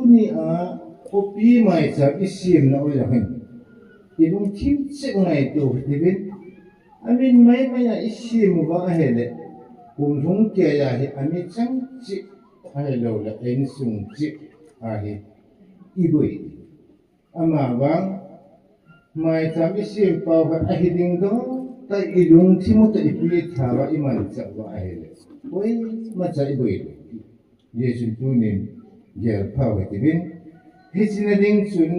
ni kopi mai sa isim na oya hen ilung tim se ngai to divin amin mai mai ya isim wa hele kum thung ke ya hi ami chang chi ai lo la en sung chi a hi ibui ama wang mai sa isim pa wa a hi ding do ta ilung tim to ipli tha wa iman cha wa hele oi ma cha ibui yesu tunin gel pa wa divin Hisinading sun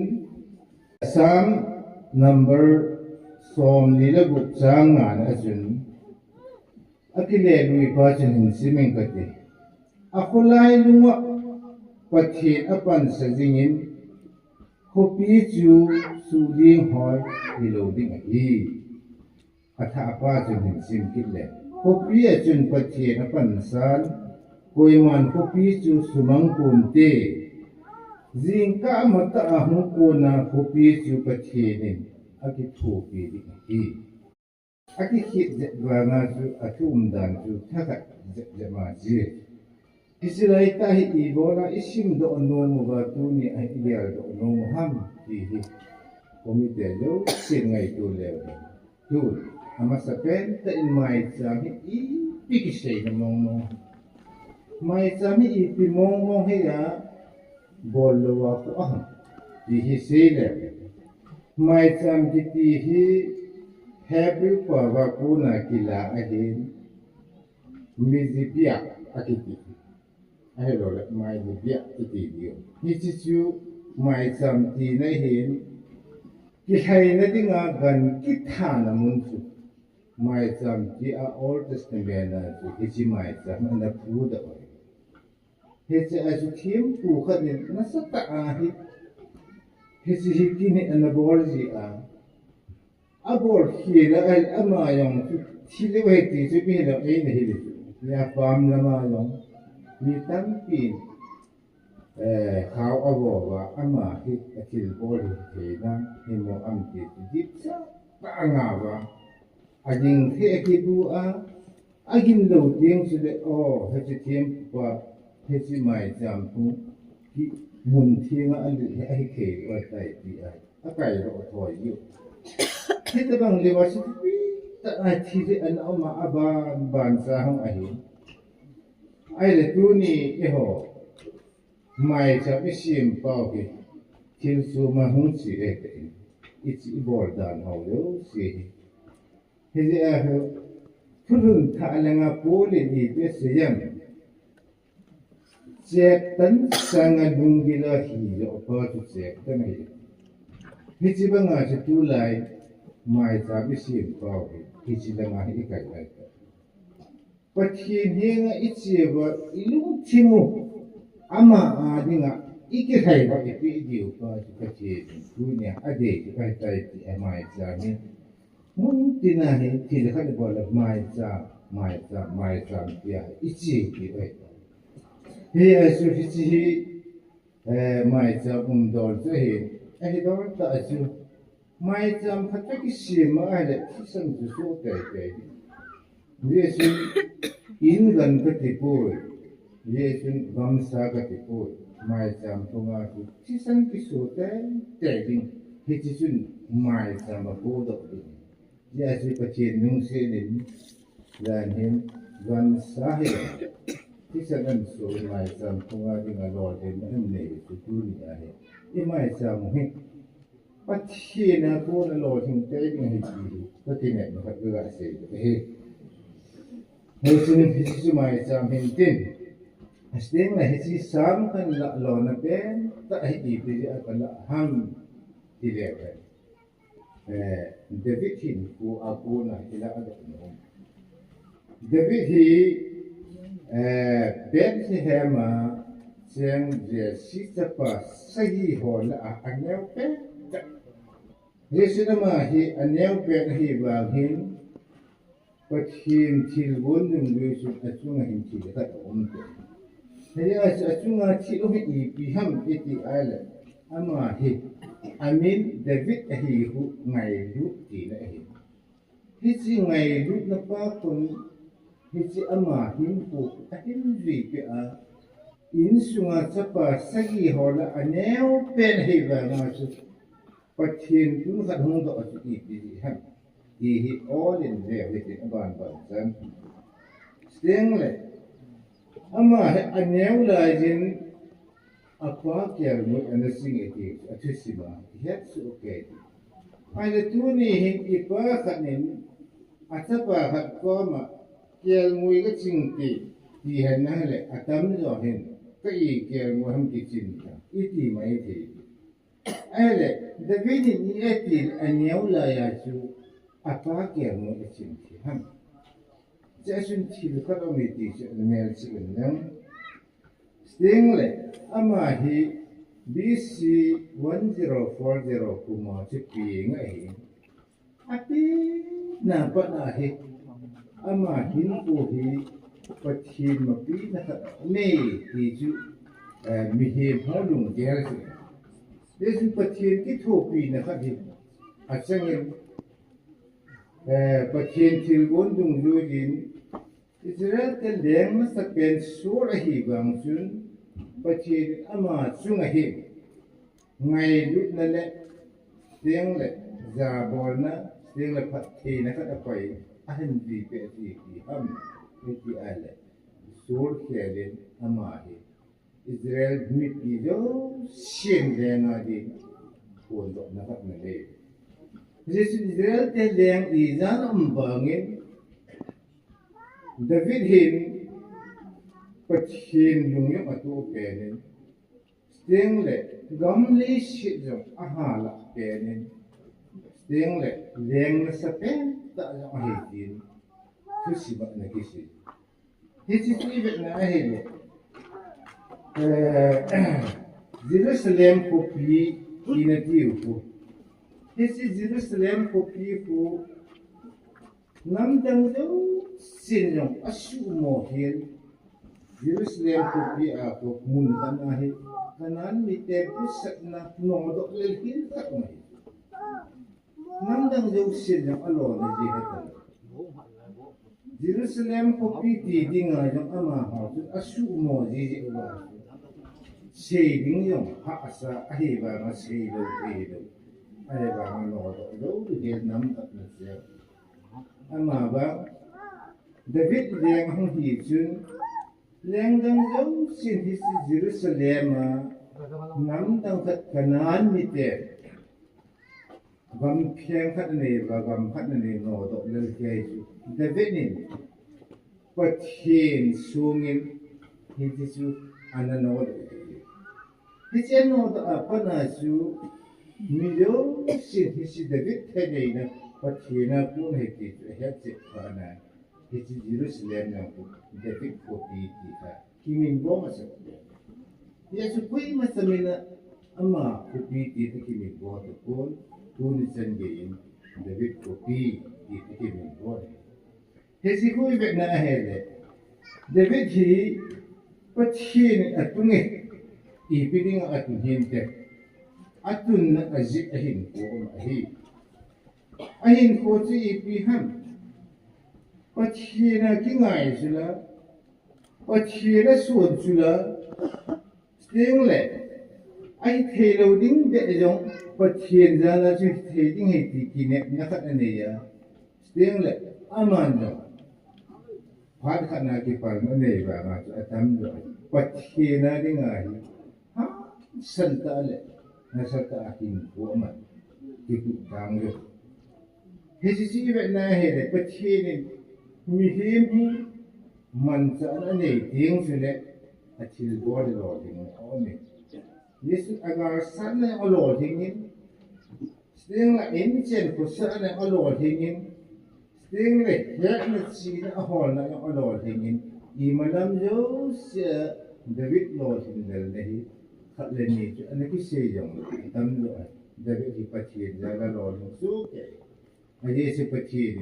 Psalm number Psalm nila gupsang nga na sun akile lui pa chun hinsiming kati ako lai lunga pathin apan sa jingin kopi chu suding hoy hiloding ahi atha apa chun hinsim kitle kopi a chun pathin apan san koiman kopi chu sumang punte Zingka mata ahung ko na kopi su patinin aki tupi di hi aki hit zebana su aki umdan su taka zemaji isilai tahi ibola isim do ono mo ba tuni ay iyal do ono mo ham hi komite lo singai tu lewe tu ama sa pen ta in mai sami i pikisay na mong mai sami i pimong hiya Bolwa ko dihi sile mai cham kiti hi happy pa ko na kila ahin mizipia akiti ai lo le mai mizipia kiti dio hi chu mai cham ti na hin ki hai na dinga gan ki tha na mun chu mai cham ki a old testament na chu hi mai cham na pu da Hece asu kim pu khanin nasata ahi hece hikini anabor ji abor khila al ama yong chile wai ti chu bi la ei nahi le ya pam lama yong mi tam pin khaw abo wa ama hi akil bor hi na himo am ti dip sa ta nga wa ajing the ki bu agin lo ting chu le o hece kim pa Heci mai jam tu ki mun thienga ali ai ke wa tai ti ai akai ro thoi yu hita bang le wa si ta ai thi de an oma aban ban sa hong ai ai le tu ni e ho mai cha bi sim pao ki thil su ma hung chi e te it's bor dan ho yo si hezi a ho thurun tha langa pole ni pe siyam Cek tan sangat dunggila hi apa tu cek tan hi. Hici banga tu lai mai sabi sim kau hi. Hici banga hi ikai lai. Pathin hinga ichi ba ilung timu ama adinga ikirai ba ipi diu pa pathin dunia ade kai tai ti mai sami. Mun tinahi tidak boleh mai sa dia ichi ki bai. He asu hichi mai cha dol che he dol ta asu mai cha phatta ki sima ale kisan ju so te yesu in gan ka ti po yesu gam sa ka ti po mai cha thonga ju kisan ki so te ding hichi sun mai cha ma po do yesu pa chen nung se nin dan hin gan sa he Kisa kan so mai sam thunga di nga lord in ne tu ni ahe I mai sam hi pathi na ko na lord hin te ni hi ji pati ne ma ga se he he sin hi su mai sam hin tin asting na hi si sam kan la lo na pe ta hi di pe a ka la ham ti le David hin ku a ko na ila a no David hi Bethlehem Cheng je sitapa sahi hol aneu pe Yesunama hi aneu pe hi ba hin pathin thilbon dum yesu achunga hin chi ka om te he achunga chi o hi pi ham eti ala ama hi amin David hi hu ngai lu ti na hi chi ngai lu na pa kon Hici ama himpu ahin ri pe in sunga sapa sagi hola aneu pen heba ngasu pathin tu khat hung do asu ti han hi all in there with it ban san stengle ama aneu la jin akwa kyal mu an sing eti atusima het su okay ai le tu ni hin ipa khanin atapa khat ko ma kyal mu ga ching ti han na le atam jo hin cái kia mua ham cái chuyện đó ít thì mấy thì ai lệ đặc biệt thì ít thì anh nhớ là ya chú à ba kia mua cái chuyện thì ham cái chuyện thì lúc đó mình thì sẽ nghe chuyện đó tiếng lệ ama hi BC 1040 kuma chụp hình ấy à tí na bắt na hi ama hin cô hi pathin ma pi na me ti chu mi he ho lung ge ra se desu pathin ki tho pi na kha hi a chang pathin thil gon dung lu din Israel te leng ma sa pen su ra hi bang chun pathin ama chung a hi ngai lu na le tiếng le za bol na tiếng le phat thi na kha ta pai a hin di pe ti ham Iti ale sur khelin amahi Israel mit ido shin denga di kondo nakat na le Jesu Israel te leng izan ambangin David hin pathin lungyong atu penin sting le gamli shidjong ahala penin sting le leng na sa pen ta yung ahitin Tusiba na kisi. Hiti tuibet na ahile. Jerusalem kopi inatiyo ko. Hiti Jerusalem kopi ko. Namdang daw sinyong asumo hil. Jerusalem kopi ako muntan ahil. Kanan mitepus na nodok lelhil kakmay. Namdang daw sinyong alona jihatan. Jerusalem ko piti dinga yung ama ho asu mo ji ba sei ding yung ha asa ahi ba ma sei do ti do ai ba ma no do do de nam ta na se ama ba David leng hong hi chun leng dang jong sin hi si Jerusalem nam dang khat kanan mi te gam phiang khat ne ba gam khat ne no do le ke chu David ni pathin sungin hindi su anano hindi ano da pana su milyo si David tene na pathina kun heti heti pana hindi Jerusalem na ko David ko piti ka kimin bo masa Yesu kui masamina ama ko piti ta kimin bo to kun tuni sangein David ko piti ta kimin bo Hesi kui vet na hele. David hi pathin atunge ipining atun hinte. Atun na azit ahin ko ahi. Ahin ko si ipiham. Pathin na kingai sila. Pathin na suon sila. Stingle. Ay thelo ding de jong pathin jana si theding heti kine nakat aneya. Stingle amanda. Phát khả năng cái phần này và mà cho tâm rồi, bất kỳ na đi ngay, ha, sân ta lệ, na sân ta hình của mình, thì cũng đang rồi. Thế thì vậy này hệ bất kỳ này, mi hiếm hi, mình sẽ anh này tiếng rồi đấy, à chỉ có được rồi thì nó này. Yesu agar san này ở rồi thì nhìn, tiếng là in trên của san này ở rồi thì nhìn. Tiếng này hết là chỉ là hỏi là ở đó thì nhìn imanam jo se David lo thì này khát lên nhỉ anh cái xây dựng tâm rồi David thì phát triển ra là lo nó suốt cái anh ấy sẽ phát triển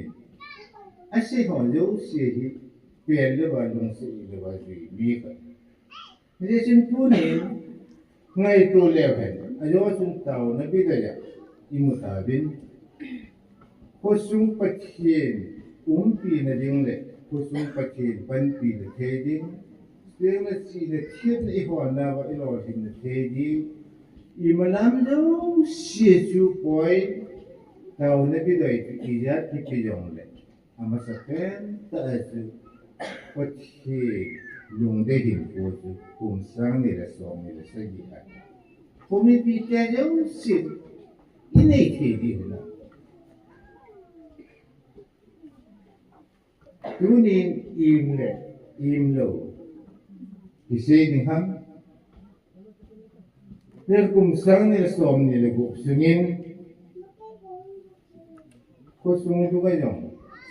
anh sẽ hỏi jo se thì biển là bao nhiêu se là bao nhiêu bí cái anh ấy xin tu niệm ngay tu leo hết anh ấy xin tàu nó biết rồi imut abin Kosung pathin pi na ding le kusung pathin pan pi na the ding Tiếng là chỉ là thiết ý hoàn nào và ý lò thì là thế đi. Ý mà làm đâu xìa chú bói tàu nó biết đời thì ý giác thì bị dòng lệ. Mà sẽ kén ta chú có thể dùng để hình của chú cùng sáng này là sống này là sẽ gì ạ. Hôm nay bị cha dấu xịt ý này thì đi là. Chú nên im lệ, im lâu. Thì sẽ đi hẳn. Nên cùng sáng này là sống này là gục xuống in. Có xuống chú cái dòng.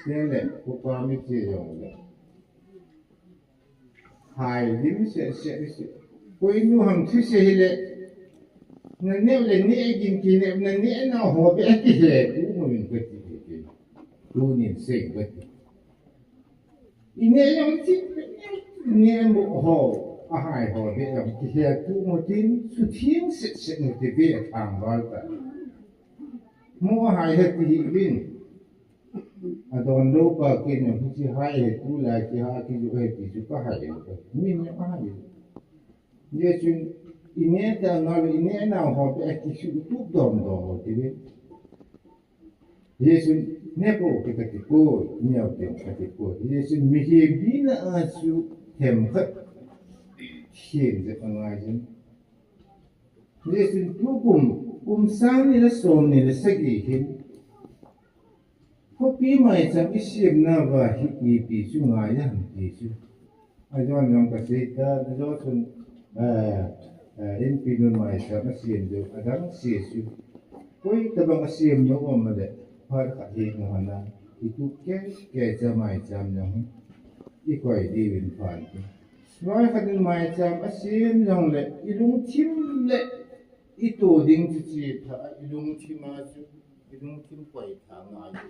Nên là có qua mấy chế dòng là. Hai điểm sẽ đi. Có ý nụ hầm thứ sẽ là. Nên nếu là nế kinh kỳ nệm là nế nào họ bé cái hệ. Chú mà mình vật gì. Chú nên sinh vật. Ý nế dòng chứ. Nế bộ hồ. Ai họ biết rằng cái hệ chú một tin sự thiên sẽ một cái việc thẳng vào ta. Mua hai hệ thì hiện đòn đâu bà kia nó chỉ hai hệ chú là chỉ hai cái chú hệ thì chú có hai hệ mình nó hai hệ. Giờ chúng iné ta nói iné nào họ biết cái sự tốt đòn đó thì biết. Giờ chúng nè bộ cái cô nhiều tiền cái cô. Giờ chúng mình hiện là sự thèm khát hiện giờ con ai chứ. Giờ chúng chú cùng sáng này là sớm này là sẽ gì hiện. Có bí mày chẳng cái xiêm nào và hít bí chú ngài nhá bí chú. Ai cho anh cái gì ta cho chúng in pin mày chẳng cái xiêm được ở đó xiêm chú. Coi ta bằng cái xiêm nó mà đấy phải cả hiện nó hả itu cái cho mày chẳng nhung. Đi quay đi bên phải. Nói cái mày chẳng cái xiêm nhung lệ ilung chim lệ itu ding chỉ thà ilung chim mà chú ilung chim quay thà ngài.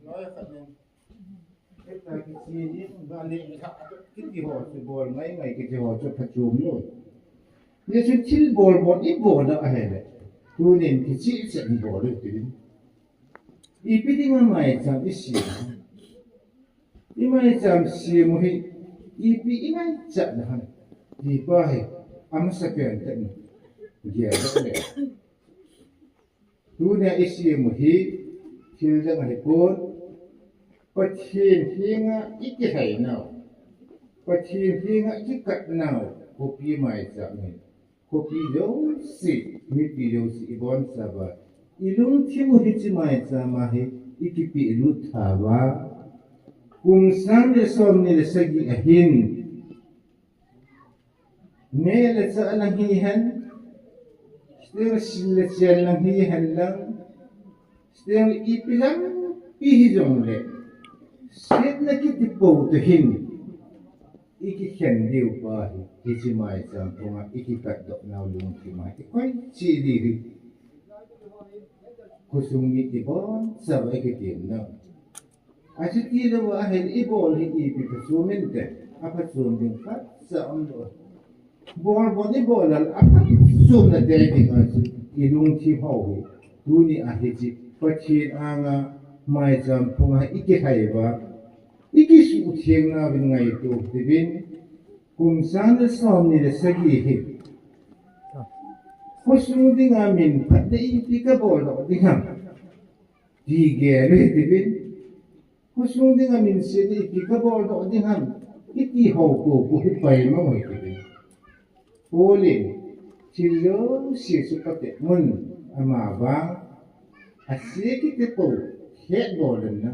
Nói cái này cái gì đi và này cái gì họ sẽ bol mấy cái gì họ cho phát chùm luôn. Nếu chúng chỉ bol ít bol đó hay đấy. Tu nên cái gì sẽ đi bol được chứ. Ý biết đi mà chẳng biết gì. Ý mà chẳng gì mà hay. Ý biết mà chẳng là đi bay. Sẽ kiện tận. Giờ đó đấy. Tu nên ý gì mà hay. Chưa rằng hay bol. Có thiên thiên ít cái hay nào. Có thiên thiên ít cắt nào. Kopi mai chẳng này. Kopi dấu xị. Mi pi dấu xị bon sa ba. Ilung thimu hichi mai chẳng mà hay. Iki pi ilu thả ba. Cùng sáng để xóm này là sagi ahin. Nè là cha lang hi han. Still sila cha lang hi han lang. Still ipilang pi dong le. Xét là cái tiếp bầu từ hình, iki khen điều ba hi, iki mai chẳng phong à, iki cắt độc nào luôn iki mai, quay chỉ đi, kusung iki bon, sao iki tiền nào, asyik dia lo ahel ibo li ipi kesumin deh, apa sumin kat sao lo, bon ibo lal apa sum na deh dengan ilung ti hau, duni ahiji, pachin anga mai chẳng phong à, iki hay ba. Iki su thieng na bin ngai tu tibin kum san le som ni le sagi hi ko su ding a min phat de i ka bol do ding ham di ge le tibin ko su ding a min se de i ka bol do ding ham iki ho ko hi pai ma moi tibin ko le chi lo si su ka te mun ama ba a se ki te po he bol na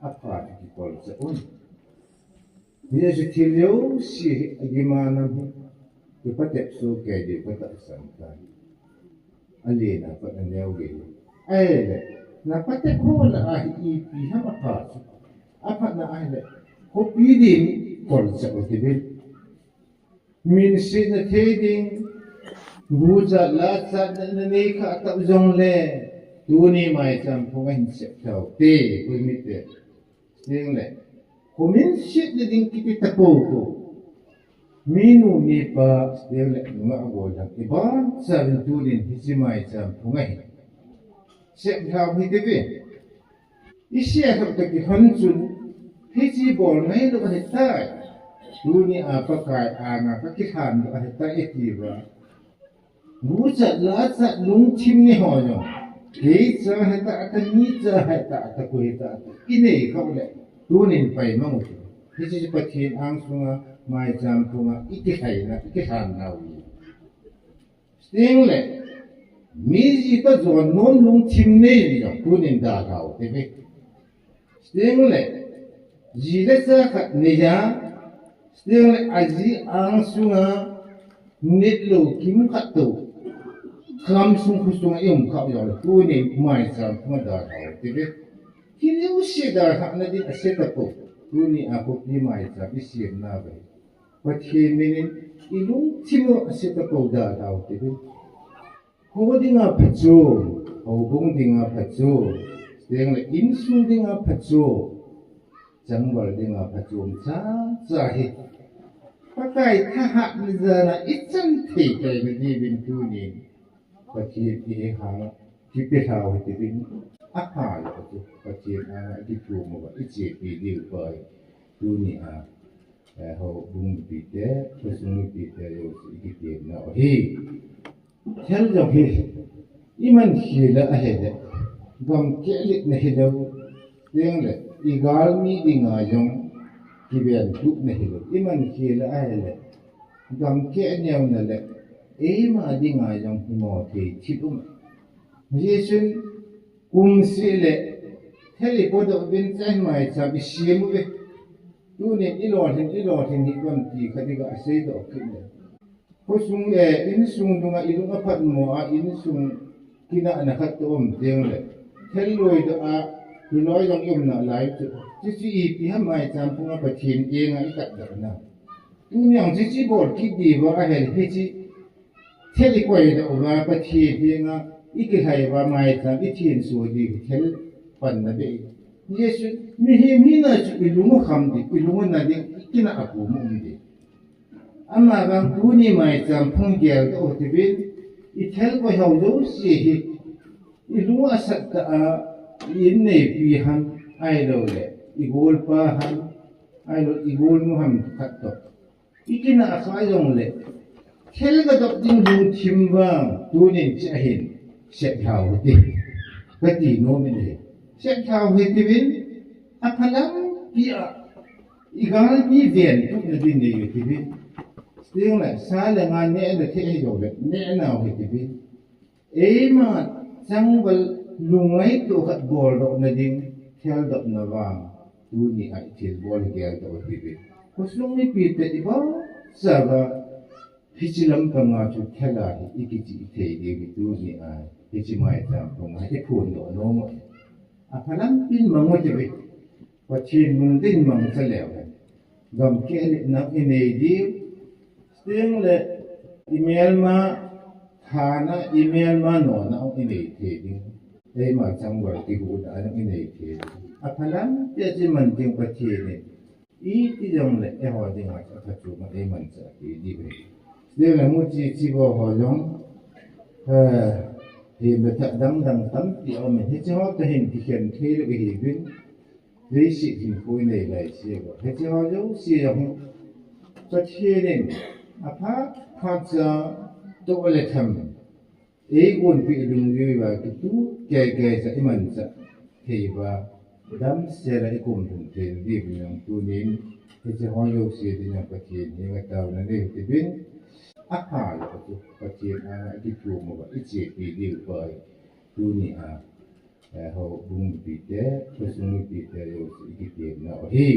apa di kol seun. Dia setilio si gimana pun kita tak so kaya dia kita santai. Alina pada niau gini. Na patek kol ipi ham apa na aile. Kopi din kol seun tibin. Min si na teding buza latsa na neka tak zong le. Duni mai cham phongan sep thau te kumite. Tiếng này, cô mình shit để đinh kí ta cô, minu mi pa tiếng này ngã vô rằng cái bán sao tu đến thì chỉ mai sao không ngay, sẽ thao thì thế vậy, ít xe học được cái hân sun, thì chỉ bỏ ngay lúc này ta, ดูนี่ประกายก็คิดทานก็ให้ตาเอตีว่ารู้จักละจักลุงทิมนี่หอยเฮ้ยจะให้ตาตะนี้จะให้ตาตะกุยตาอินเองเขาเลยดูนี่ไปมั่งที่จะประเทศอังสุงไม่จำพุงอีกใครนะอีกทานเราเสียงเลยมีจิตจวนน้องลุงทิมนี่อยู่ดูนี่ด่าเขาเห็นไหมเสียงเลยจีเลสขัดเนี่ย Setiap aji angsunga nitlo kim kato kamsung kusung yung kapyo tu ni mai sam mada tau tibe kini usia dah hak nadin aseta po tu ni aku ni mai sam isi na ba pati minin ilung timo aseta po dah tau tibe ko dinga phajo ko bung dinga phajo setiap insung dinga phajo jangbal dinga phajo cha cha he pakai tahap nizana ikan tikai ni bintu ni, pasti ini hang kita tahu itu bin apa itu pasti anak itu mau icip di upay dunia, hau bung pite, kesung pite yo sedikit na ohi, hal he, iman hila ahede, gam kelik na hidaw, yang le, igal mi dingayong kibian tuh nehilo, iman hila ahele, gam kenyau nale, ma di ngayong himote chipum. Yesun kumsile, helipodo bintan mai sabi siemu be, tunin ilotin hikam ti kadiga asaido kinle. Kusung insung dunga ilung apat mo insung kina anakat om tengle, heloido Tuloy lang yung na live sisi ipi hamay tampung apa tin nga ikat na. Tunyang sisi bol kidi ba ahel hiji telekway da uga pa tin nga ikihai ba may tam itin sudi tel pan na be. Yesu mihimina chu ilungo khamdi ilungo na di ikina aku mo umdi. Amma bang tuni may tampung gel da otibin itel ko hawdo sihi ilungo asat ta ini pihan ailo le igol pahan ailo igol muham katto ikina akayong le kelga dok ding dun timbang tunin chahin set thau ti kati no mele set thau hitivin apalang pia igal mi ven tuk na din ne hitivin sting le sala nga ne na the yo le ne na hitivin ma changbal lungai tu kat bol dok na ding tel dok na wang tu ni ai til bol gel dok tibi kuslung ni pite iba saga hichilam kanga chu thela ikiji thei de tu ni ai hichimai tam pong hai phun do no mo a phalam pin mango tibi pachin mung din mang salew gam ke na ine di sting le email ma thana email ma no na ine thei ding ma changwal ti hu da ang inei the aphalam ya ji man ting pathi ne ti jong le ho ding ma cha chu ma man cha ti di be de la mu chi bo ho jong hi be ta dang tam ti o me he ho ta hin ti khen the le ge hi bin re shi hin ko nei lai si go he ho jo si yong pathi ne apha pha cha to le tham gun pi lung yu ba tu ke sa iman sa thei ba dam se la ikum thun te di bi yang tu nin he che ho yo si di na pa chi ni ga taw na ne ti bin a ha la tu pa chi a di tu mo ba i che pi di ba tu ni ho bung pi te so sung pi te yo si ki te na hi